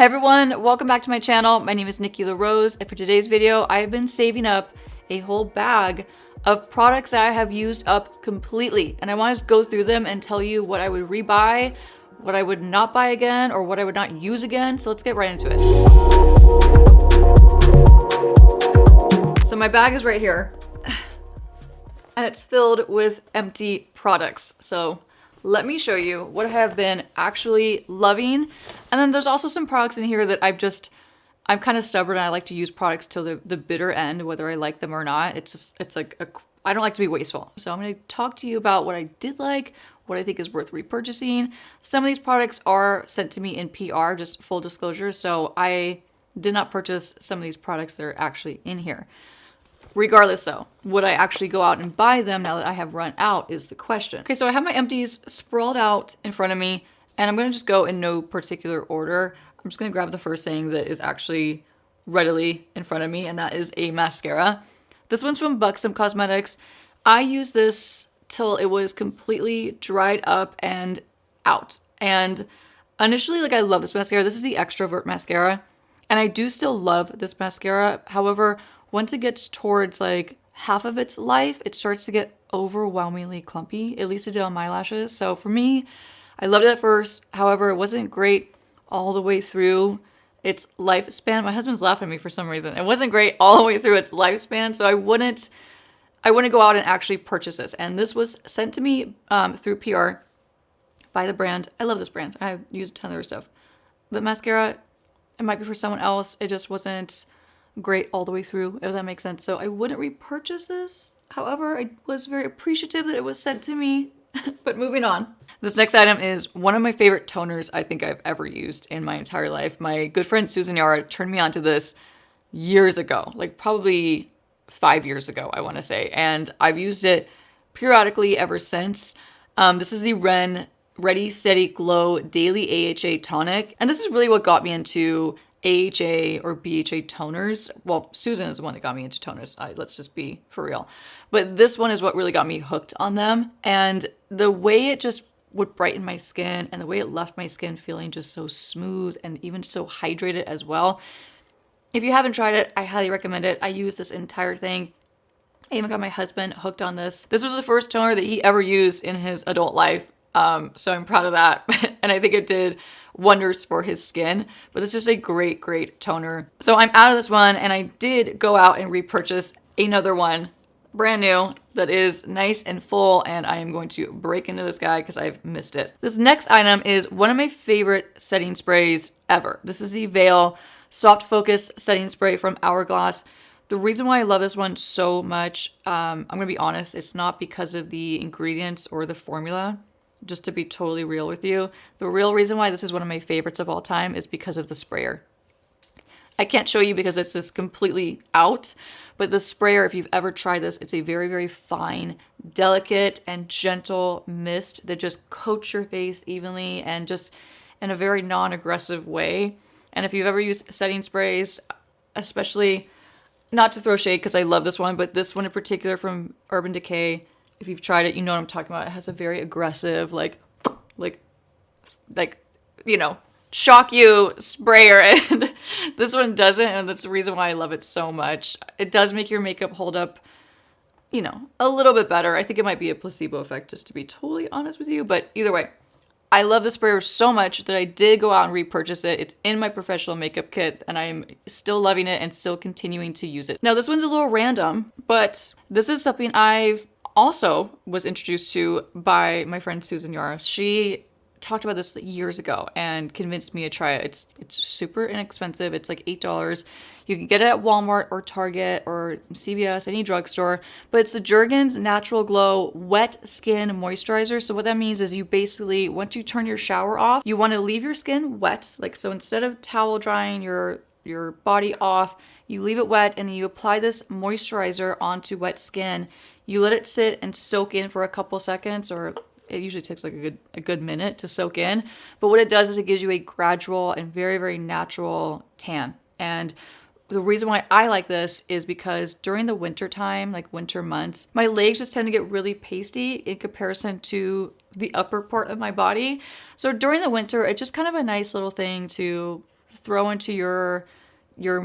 Hey everyone, welcome back to my channel. My name is Nikki LaRose, and for today's video, I've been saving up a whole bag of products that I have used up completely. And I want to go through them and tell you what I would rebuy, what I would not buy again, or what I would not use again. So let's get right into it. So my bag is right here, and it's filled with empty products. So let me show you what I have been actually loving. And then there's also some products in here that I'm kind of stubborn and I like to use products till the bitter end, whether I like them or not. It's like, I don't like to be wasteful. So I'm going to talk to you about what I did like, what I think is worth repurchasing. Some of these products are sent to me in PR, just full disclosure. So I did not purchase some of these products that are actually in here. Regardless though, would I actually go out and buy them now that I have run out is the question. Okay, so I have my empties sprawled out in front of me, and I'm gonna just go in no particular order. I'm just gonna grab the first thing that is actually readily in front of me, and that is a mascara. This one's from Buxom Cosmetics. I used this till it was completely dried up and out. And initially, I love this mascara. This is the Xtrovert mascara, and I do still love this mascara. However, once it gets towards half of its life, it starts to get overwhelmingly clumpy. At least it did on my lashes. So for me, I loved it at first. However, it wasn't great all the way through its lifespan. My husband's laughing at me for some reason. It wasn't great all the way through its lifespan. So I wouldn't go out and actually purchase this. And this was sent to me through PR by the brand. I love this brand. I've used a ton of their stuff. The mascara, it might be for someone else. It just wasn't great all the way through, if that makes sense. So I wouldn't repurchase this. However, I was very appreciative that it was sent to me. But moving on. This next item is one of my favorite toners I think I've ever used in my entire life. My good friend Susan Yara turned me onto this years ago, probably 5 years ago, I want to say. And I've used it periodically ever since. This is the Ready Steady Glow Daily AHA Tonic. And this is really what got me into AHA or BHA toners. Well, Susan is the one that got me into toners. Let's just be for real. But this one is what really got me hooked on them. And the way it just would brighten my skin and the way it left my skin feeling just so smooth and even so hydrated as well. If you haven't tried it, I highly recommend it. I use this entire thing. I even got my husband hooked on this. This was the first toner that he ever used in his adult life. So I'm proud of that. And I think it did wonders for his skin, but it's just a great, great toner. So I'm out of this one, and I did go out and repurchase another one, brand new, that is nice and full, and I am going to break into this guy because I've missed it. This next item is one of my favorite setting sprays ever. This is the Veil Soft Focus Setting Spray from Hourglass. The reason why I love this one so much, I'm going to be honest, it's not because of the ingredients or the formula. Just to be totally real with you, the real reason why this is one of my favorites of all time is because of the sprayer. I can't show you because it's just completely out, but the sprayer, if you've ever tried this, it's a very, very fine, delicate, and gentle mist that just coats your face evenly and just in a very non-aggressive way. And if you've ever used setting sprays, especially, not to throw shade because I love this one, but this one in particular from Urban Decay, if you've tried it, you know what I'm talking about. It has a very aggressive, shock you sprayer. And this one doesn't. And that's the reason why I love it so much. It does make your makeup hold up, a little bit better. I think it might be a placebo effect, just to be totally honest with you. But either way, I love the sprayer so much that I did go out and repurchase it. It's in my professional makeup kit, and I'm still loving it and still continuing to use it. Now, this one's a little random, but this is something I've also was introduced to by my friend Susan Yara. She talked about this years ago and convinced me to try it. It's super inexpensive. It's like $8. You can get it at Walmart or Target or CVS, any drugstore. But it's the Jergens Natural Glow Wet Skin Moisturizer. So what that means is you basically, once you turn your shower off, you want to leave your skin wet. So instead of towel drying your body off, you leave it wet and then you apply this moisturizer onto wet skin. You let it sit and soak in for a couple seconds, or it usually takes a good minute to soak in. But what it does is it gives you a gradual and very, very natural tan. And the reason why I like this is because during the winter time, winter months, my legs just tend to get really pasty in comparison to the upper part of my body. So during the winter, it's just kind of a nice little thing to throw into your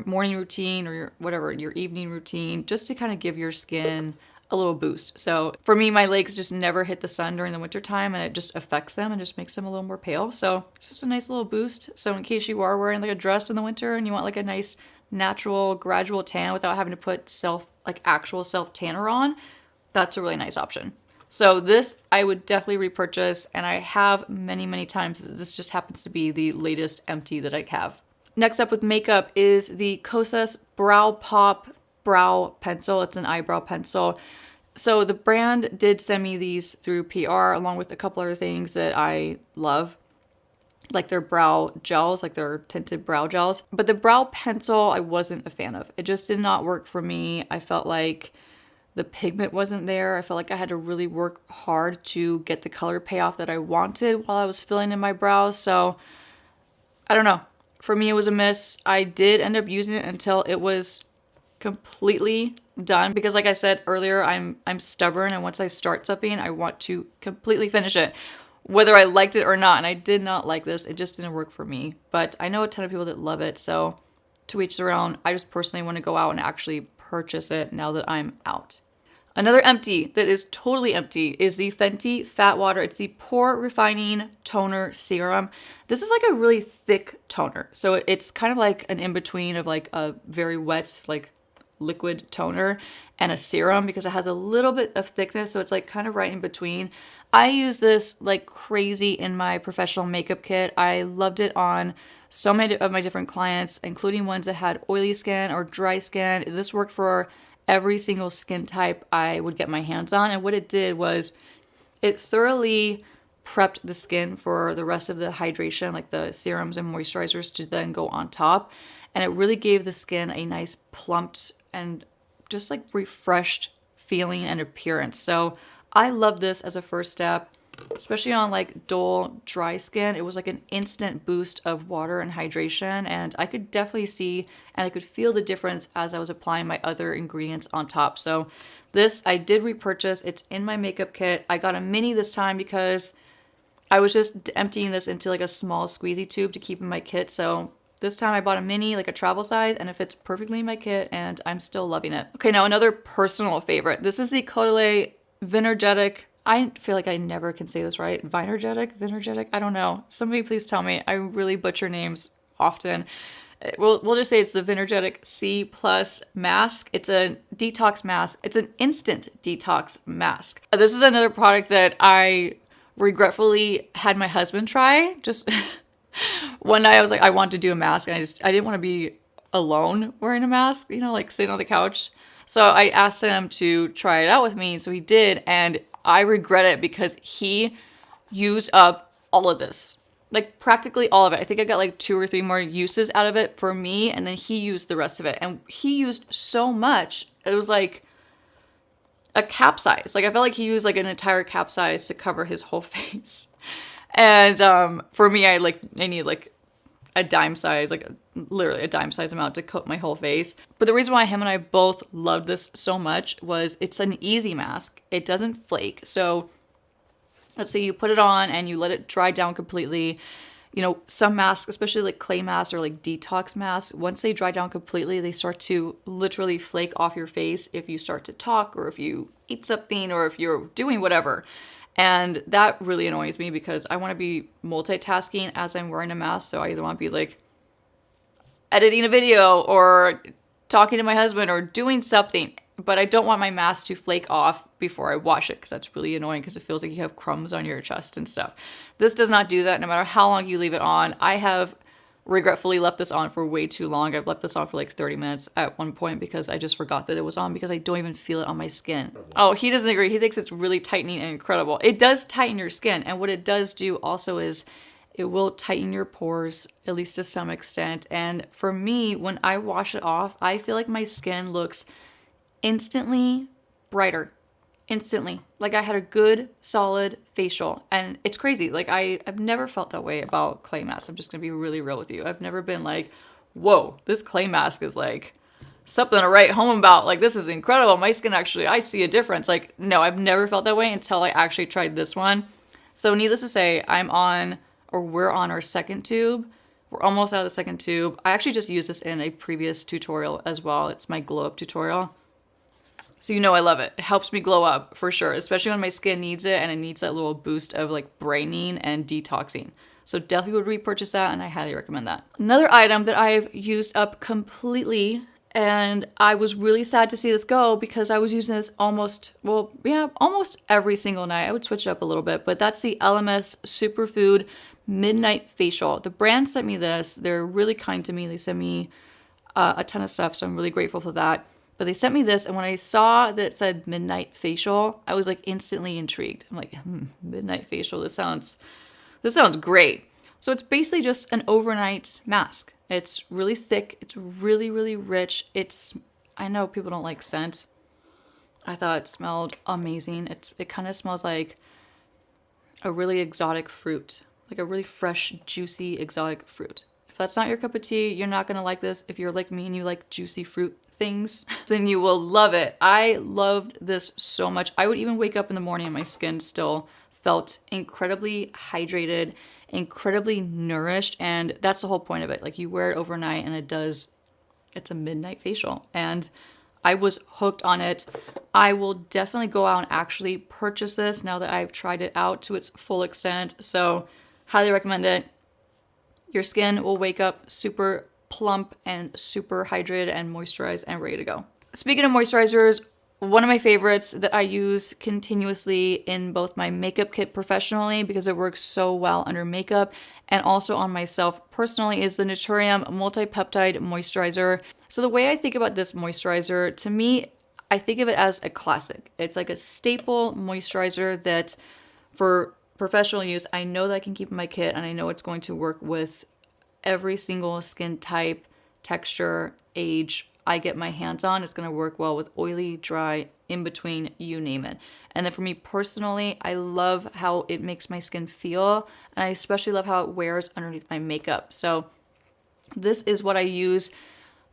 morning routine or your evening routine, just to kind of give your skin a little boost. So for me, my legs just never hit the sun during the winter time, and it just affects them and just makes them a little more pale. So it's just a nice little boost. So in case you are wearing like a dress in the winter and you want like a nice natural gradual tan without having to put actual self tanner on, that's a really nice option. So this I would definitely repurchase, and I have many times. This just happens to be the latest empty that I have. Next up with makeup is the Kosas Brow Pop Brow Pencil. It's an eyebrow pencil. So the brand did send me these through PR, along with a couple other things that I love, like their brow gels, like their tinted brow gels. But the brow pencil I wasn't a fan of. It just did not work for me. I felt like the pigment wasn't there. I felt like I had to really work hard to get the color payoff that I wanted while I was filling in my brows. So I don't know. For me, it was a miss. I did end up using it until it was completely done, because like I said earlier, I'm stubborn, and once I start something, I want to completely finish it, whether I liked it or not. And I did not like this. It just didn't work for me. But I know a ton of people that love it, so to each their own. I just personally want to go out and actually purchase it now that I'm out. Another empty that is totally empty is the Fenty Fat Water. It's the Pore Refining Toner Serum. This is like a really thick toner. So it's kind of like an in-between of like a very wet, like liquid toner and a serum, because it has a little bit of thickness. So it's like kind of right in between. I use this like crazy in my professional makeup kit. I loved it on so many of my different clients, including ones that had oily skin or dry skin. This worked for every single skin type I would get my hands on. And what it did was it thoroughly prepped the skin for the rest of the hydration, like the serums and moisturizers to then go on top. And it really gave the skin a nice plumped and just like refreshed feeling and appearance. So I love this as a first step, especially on like dull, dry skin. It was like an instant boost of water and hydration, and I could definitely see and I could feel the difference as I was applying my other ingredients on top. So this I did repurchase. It's in my makeup kit. I got a mini this time because I was just emptying this into like a small squeezy tube to keep in my kit. So this time I bought a mini, like a travel size, and it fits perfectly in my kit, and I'm still loving it. Okay, now another personal favorite. This is the Caudalie Vinergetic. I feel like I never can say this right. Vinergetic? I don't know. Somebody please tell me. I really butcher names often. We'll just say it's the Vinergetic C Plus mask. It's a detox mask. It's an instant detox mask. This is another product that I regretfully had my husband try. Just one night I was like, I want to do a mask, and I didn't want to be alone wearing a mask, like sitting on the couch. So I asked him to try it out with me. So he did, and I regret it because he used up all of this. Like practically all of it. I think I got like 2 or 3 more uses out of it for me, and then he used the rest of it. And he used so much. It was like a capsize. Like I felt like he used like an entire capsize to cover his whole face. And for me, I need like a dime size, like literally a dime size amount to coat my whole face. But the reason why him and I both loved this so much was it's an easy mask. It doesn't flake. So let's say you put it on and you let it dry down completely. Some masks, especially like clay masks or like detox masks, once they dry down completely, they start to literally flake off your face if you start to talk or if you eat something or if you're doing whatever. And that really annoys me because I want to be multitasking as I'm wearing a mask. So I either want to be like editing a video or talking to my husband or doing something, but I don't want my mask to flake off before I wash it, because that's really annoying because it feels like you have crumbs on your chest and stuff. This does not do that no matter how long you leave it on. I have regretfully left this on for way too long. I've left this on for like 30 minutes at one point because I just forgot that it was on because I don't even feel it on my skin. Oh, he doesn't agree. He thinks it's really tightening and incredible. It does tighten your skin. And what it does do also is it will tighten your pores, at least to some extent. And for me, when I wash it off, I feel like my skin looks instantly brighter. Instantly. Like I had a good, solid facial. And it's crazy. Like I've never felt that way about clay masks. I'm just going to be really real with you. I've never been like, whoa, this clay mask is like something to write home about. Like, this is incredible. My skin actually, I see a difference. Like, no, I've never felt that way until I actually tried this one. So needless to say, we're on our second tube. We're almost out of the second tube. I actually just used this in a previous tutorial as well. It's my glow up tutorial. So you know I love it. It helps me glow up for sure, especially when my skin needs it and it needs that little boost of like brightening and detoxing. So definitely would repurchase that, and I highly recommend that. Another item that I've used up completely, and I was really sad to see this go because I was using this almost every single night. I would switch it up a little bit, but that's the Elemis Superfood Midnight Facial. The brand sent me this. They're really kind to me. They sent me a ton of stuff, so I'm really grateful for that. But they sent me this, and when I saw that it said Midnight Facial, I was like instantly intrigued. I'm like, Midnight Facial, this sounds great. So it's basically just an overnight mask. It's really thick. It's really, really rich. I know people don't like scent. I thought it smelled amazing. It kind of smells like a really exotic fruit, like a really fresh, juicy, exotic fruit. If that's not your cup of tea, you're not going to like this. If you're like me and you like juicy fruit things, then you will love it. I loved this so much. I would even wake up in the morning and my skin still felt incredibly hydrated, incredibly nourished, and that's the whole point of it. Like, you wear it overnight and it's a midnight facial, and I was hooked on it. I will definitely go out and actually purchase this now that I've tried it out to its full extent. So highly recommend it. Your skin will wake up super plump and super hydrated and moisturized and ready to go. Speaking of moisturizers, one of my favorites that I use continuously in both my makeup kit professionally, because it works so well under makeup, and also on myself personally, is the Naturium Multi-Peptide Moisturizer. So the way I think about this moisturizer, to me, I think of it as a classic. It's like a staple moisturizer that for professional use, I know that I can keep in my kit, and I know it's going to work with every single skin type, texture, age I get my hands on. It's going to work well with oily, dry, in between, you name it. And then for me personally, I love how it makes my skin feel, and I especially love how it wears underneath my makeup. So this is what I use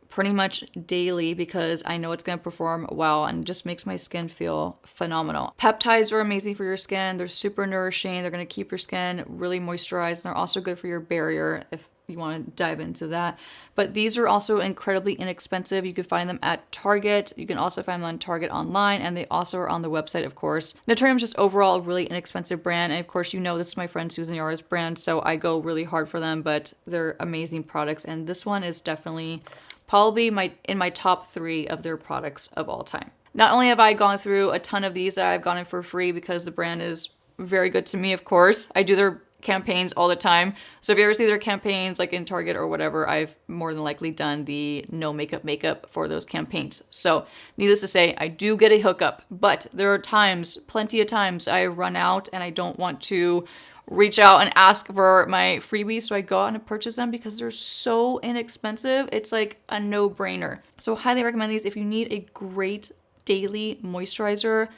pretty much daily because I know it's going to perform well and just makes my skin feel phenomenal. Peptides are amazing for your skin. They're super nourishing. They're going to keep your skin really moisturized, and they're also good for your barrier if you want to dive into that. But these are also incredibly inexpensive. You can find them at Target. You can also find them on Target online, and they also are on the website, of course. Naturium is just overall a really inexpensive brand, and of course, you know this is my friend Susan Yara's brand, so I go really hard for them, but they're amazing products, and this one is definitely probably in my top 3 of their products of all time. Not only have I gone through a ton of these that I've gotten for free because the brand is very good to me, of course. I do their campaigns all the time. So if you ever see their campaigns like in Target or whatever, I've more than likely done the no makeup for those campaigns. So needless to say, I do get a hookup, but there are times, plenty of times, I run out and I don't want to reach out and ask for my freebies. So I go out and purchase them because they're so inexpensive. It's like a no-brainer. So highly recommend these. If you need a great daily moisturizer,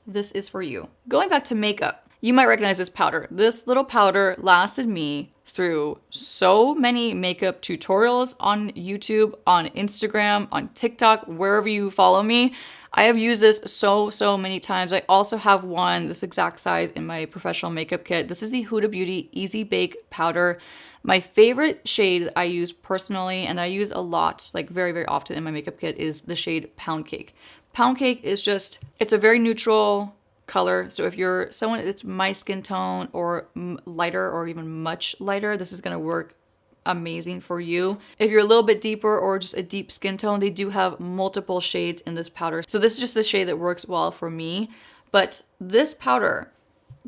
this is for you. Going back to makeup, you might recognize this powder. This little powder lasted me through so many makeup tutorials on YouTube, on Instagram, on TikTok, wherever you follow me. I have used this so many times. I also have one this exact size in my professional makeup kit. This is the Huda Beauty Easy Bake Powder. My favorite shade that I use personally, and I use a lot, like very often in my makeup kit, is the shade Pound Cake. Pound Cake is just, it's a very neutral color. So if you're someone that's my skin tone or lighter or even much lighter, this is going to work amazing for you. If you're a little bit deeper or just a deep skin tone, they do have multiple shades in this powder. So this is just the shade that works well for me. But this powder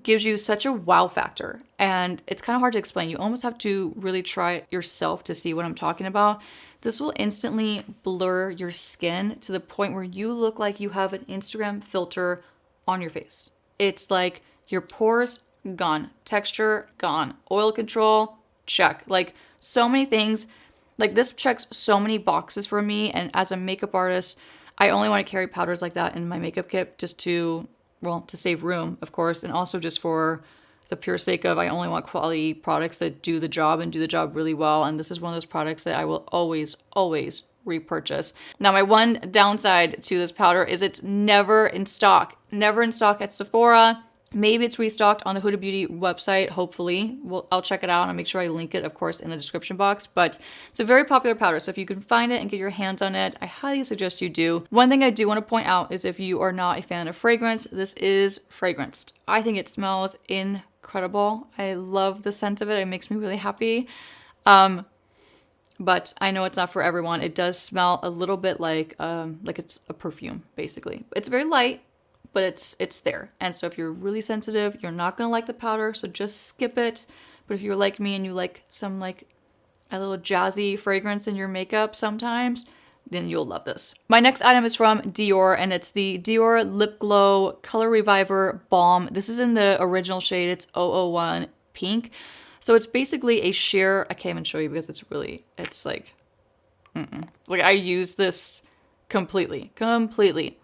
gives you such a wow factor, and it's kind of hard to explain. You almost have to really try it yourself to see what I'm talking about. This will instantly blur your skin to the point where you look like you have an Instagram filter on your face. It's like your pores gone, texture gone, oil control check. Like so many things. Like this checks so many boxes for me, and as a makeup artist, I only want to carry powders like that in my makeup kit just to save room, of course, and also just for the pure sake of I only want quality products that do the job and do the job really well. And this is one of those products that I will always repurchase. Now, my one downside to this powder is it's never in stock at Sephora, Maybe it's restocked on the Huda Beauty website, hopefully. I'll check it out and I'll make sure I link it, of course, in the description box. But it's a very popular powder, so if you can find it and get your hands on it, I highly suggest you do. One thing I do want to point out is if you are not a fan of fragrance, this is fragranced. I think it smells incredible. I love the scent of it. It makes me really happy. But I know it's not for everyone. It does smell a little bit like it's a perfume, basically. It's very light, but it's there. And so if you're really sensitive, you're not going to like the powder, so just skip it. But if you're like me and you like some like a little jazzy fragrance in your makeup sometimes, then you'll love this. My next item is from Dior, and it's the Dior Lip Glow Color Reviver Balm. This is in the original shade. It's 001 Pink. So it's basically a sheer, I can't even show you because it's like, like I use this completely.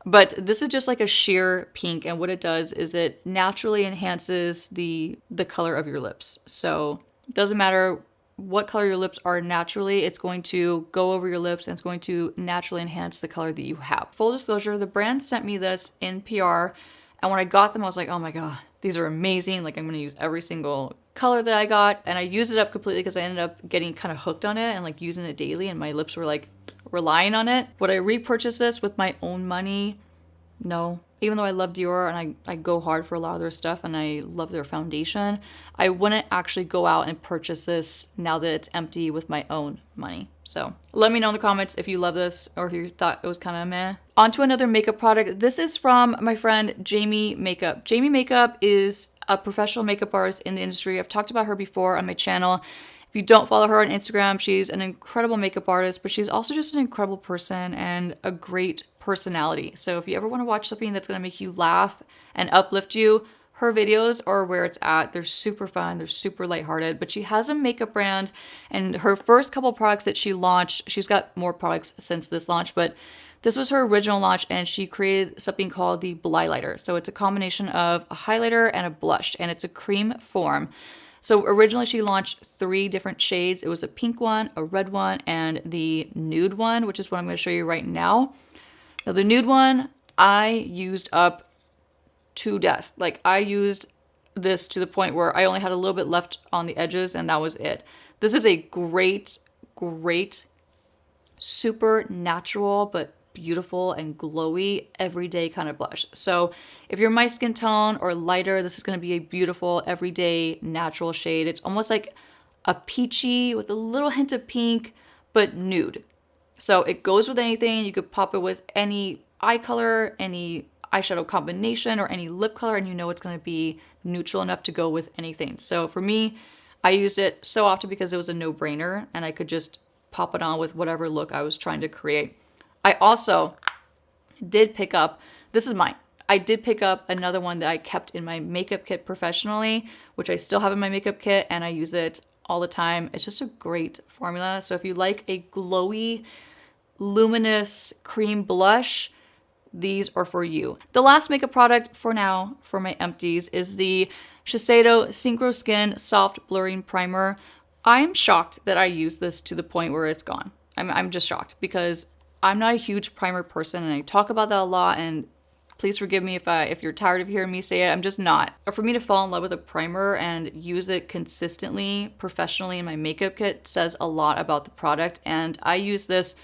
But this is just like a sheer pink, and what it does is it naturally enhances the color of your lips. So it doesn't matter what color your lips are naturally, it's going to go over your lips and it's going to naturally enhance the color that you have. Full disclosure, the brand sent me this in PR, and when I got them, I was like, oh my God, these are amazing. Like I'm going to use every single color that I got, and I used it up completely because I ended up getting kind of hooked on it and like using it daily, and my lips were like relying on it. Would I repurchase this with my own money? No. Even though I love Dior and I go hard for a lot of their stuff and I love their foundation, I wouldn't actually go out and purchase this now that it's empty with my own money. So let me know in the comments if you love this or if you thought it was kind of meh. On to another makeup product. This is from my friend Jamie Makeup. Jamie Makeup is a professional makeup artist in the industry. I've talked about her before on my channel. If you don't follow her on Instagram, she's an incredible makeup artist, but she's also just an incredible person and a great personality. So if you ever want to watch something that's going to make you laugh and uplift you, her videos are where it's at. They're super fun. They're super lighthearted, but she has a makeup brand, and her first couple products that she launched, she's got more products since this launch, but this was her original launch, and she created something called the Blighlighter. So it's a combination of a highlighter and a blush, and it's a cream form. So originally she launched 3 different shades. It was a pink one, a red one, and the nude one, which is what I'm going to show you right now. Now the nude one, I used up to death. Like I used this to the point where I only had a little bit left on the edges, and that was it. This is a great, super natural, but beautiful and glowy everyday kind of blush. So if you're my skin tone or lighter, this is going to be a beautiful everyday natural shade. It's almost like a peachy with a little hint of pink, but nude. So it goes with anything. You could pop it with any eye color, any eyeshadow combination, or any lip color, and you know it's going to be neutral enough to go with anything. So for me, I used it so often because it was a no-brainer and I could just pop it on with whatever look I was trying to create. I also did pick up, this is mine, I did pick up another one that I kept in my makeup kit professionally, which I still have in my makeup kit, and I use it all the time. It's just a great formula. So if you like a glowy, luminous cream blush, these are for you. The last makeup product for now for my empties is the Shiseido Synchro Skin Soft Blurring Primer. I'm shocked that I use this to the point where it's gone. I'm just shocked because I'm not a huge primer person, and I talk about that a lot, and please forgive me if you're tired of hearing me say it. I'm just not. But for me to fall in love with a primer and use it consistently, professionally in my makeup kit says a lot about the product, and I use this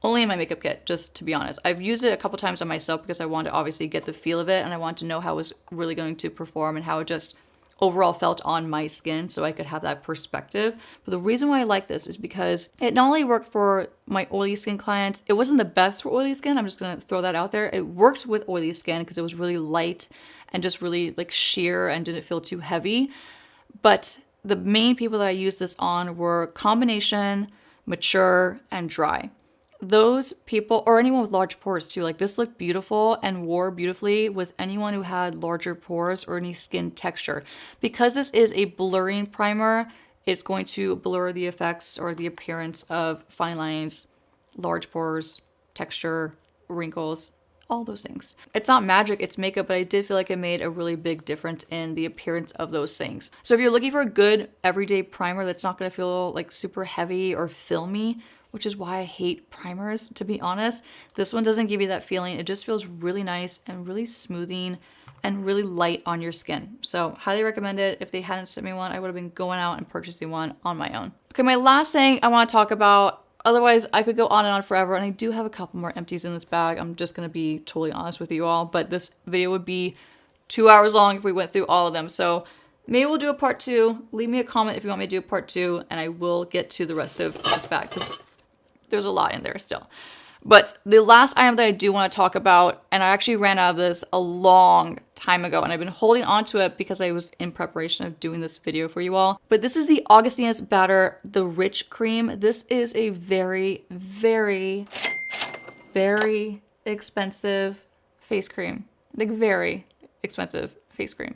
only in my makeup kit, just to be honest. I've used it a couple times on myself because I wanted to obviously get the feel of it, and I wanted to know how it was really going to perform and how it just overall felt on my skin so I could have that perspective. But the reason why I like this is because it not only worked for my oily skin clients, it wasn't the best for oily skin. I'm just going to throw that out there. It worked with oily skin because it was really light and just really like sheer and didn't feel too heavy. But the main people that I used this on were combination, mature, and dry. Those people, or anyone with large pores too, like this looked beautiful and wore beautifully with anyone who had larger pores or any skin texture. Because this is a blurring primer, it's going to blur the effects or the appearance of fine lines, large pores, texture, wrinkles, all those things. It's not magic, it's makeup, but I did feel like it made a really big difference in the appearance of those things. So if you're looking for a good everyday primer that's not going to feel like super heavy or filmy, which is why I hate primers, to be honest, this one doesn't give you that feeling. It just feels really nice and really smoothing and really light on your skin. So highly recommend it. If they hadn't sent me one, I would have been going out and purchasing one on my own. Okay, my last thing I want to talk about, otherwise I could go on and on forever, and I do have a couple more empties in this bag. I'm just going to be totally honest with you all, but this video would be 2 hours long if we went through all of them. So maybe we'll do a part 2. Leave me a comment if you want me to do a part 2, and I will get to the rest of this bag because there's a lot in there still. But the last item that I do want to talk about, and I actually ran out of this a long time ago, and I've been holding on to it because I was in preparation of doing this video for you all. But this is the Augustinus Bader, the Rich Cream. This is a very, very, very expensive face cream. Like very expensive face cream.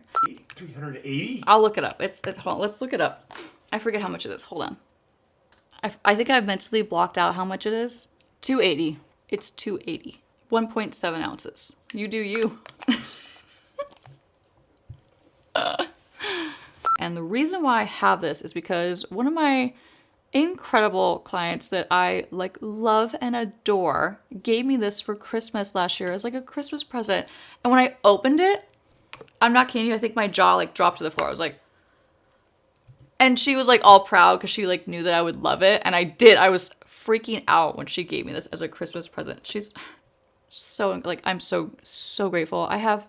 380? I'll look it up. Hold on, let's look it up. I forget how much it is. Hold on. I think I've mentally blocked out how much it is. 280. It's 280. 1.7 ounces. You do you. And the reason why I have this is because one of my incredible clients that I like love and adore gave me this for Christmas last year as like a Christmas present. And when I opened it, I'm not kidding you, I think my jaw like dropped to the floor. I was like, and she was like all proud because she like knew that I would love it. And I did. I was freaking out when she gave me this as a Christmas present. She's so like, I'm so grateful. I have,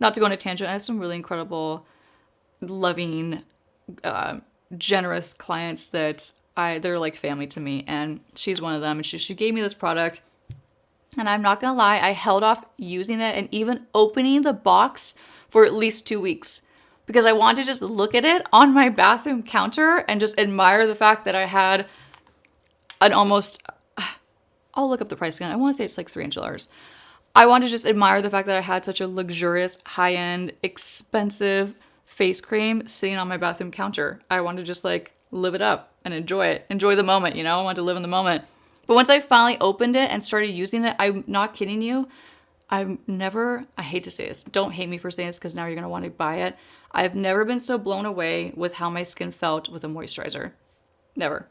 not to go on a tangent, I have some really incredible, loving, generous clients that they're like family to me, and she's one of them. And she gave me this product, and I'm not gonna lie, I held off using it and even opening the box for at least 2 weeks because I wanted to just look at it on my bathroom counter and just admire the fact that I had an almost, I'll look up the price again. I want to say it's like $300. I want to just admire the fact that I had such a luxurious, high-end, expensive face cream sitting on my bathroom counter. I wanted to just like live it up and enjoy it. Enjoy the moment, you know? I want to live in the moment. But once I finally opened it and started using it, I'm not kidding you, I hate to say this. Don't hate me for saying this because now you're going to want to buy it. I've never been so blown away with how my skin felt with a moisturizer. Never.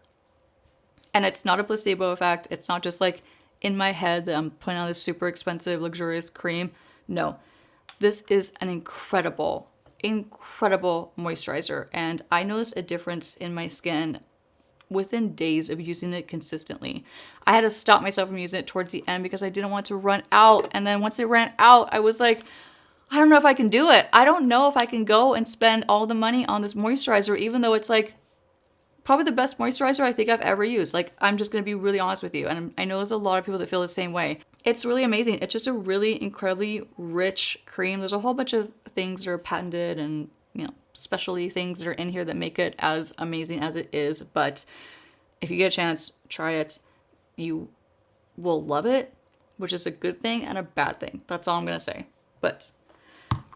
And it's not a placebo effect. It's not just like in my head that I'm putting on this super expensive, luxurious cream. No, this is an incredible moisturizer. And I noticed a difference in my skin within days of using it consistently. I had to stop myself from using it towards the end because I didn't want to run out. And then once it ran out, I was like, I don't know if I can do it. I don't know if I can go and spend all the money on this moisturizer, even though it's like probably the best moisturizer I think I've ever used. Like, I'm just going to be really honest with you. And I know there's a lot of people that feel the same way. It's really amazing. It's just a really incredibly rich cream. There's a whole bunch of things that are patented and, you know, specialty things that are in here that make it as amazing as it is. But if you get a chance, try it. You will love it, which is a good thing and a bad thing. That's all I'm going to say. But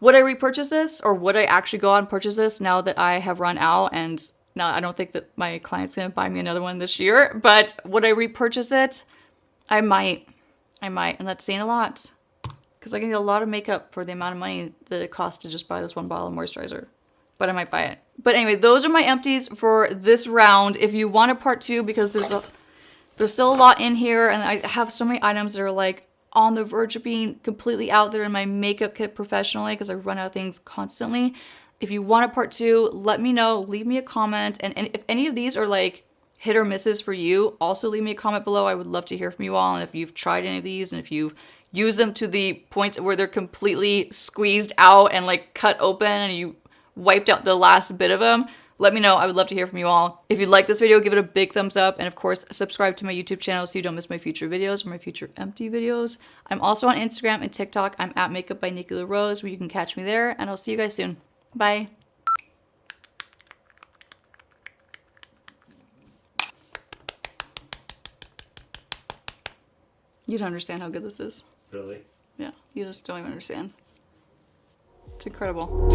would I repurchase this, or would I actually go out and purchase this now that I have run out? And now I don't think that my client's going to buy me another one this year, but would I repurchase it? I might, and that's saying a lot because I can get a lot of makeup for the amount of money that it costs to just buy this one bottle of moisturizer, but I might buy it. But anyway, those are my empties for this round. If you want a part 2, because there's still a lot in here, and I have so many items that are like on the verge of being completely out there in my makeup kit professionally because I run out of things constantly. If you want a part 2, let me know. Leave me a comment. And if any of these are like hit or misses for you, also leave me a comment below. I would love to hear from you all. And if you've tried any of these and if you've used them to the point where they're completely squeezed out and like cut open and you wiped out the last bit of them, let me know. I would love to hear from you all. If you like this video, give it a big thumbs up. And of course, subscribe to my YouTube channel so you don't miss my future videos or my future empty videos. I'm also on Instagram and TikTok. I'm at Makeup by Nikki LaRose, where you can catch me there. And I'll see you guys soon. Bye. You don't understand how good this is. Really? Yeah, you just don't even understand. It's incredible.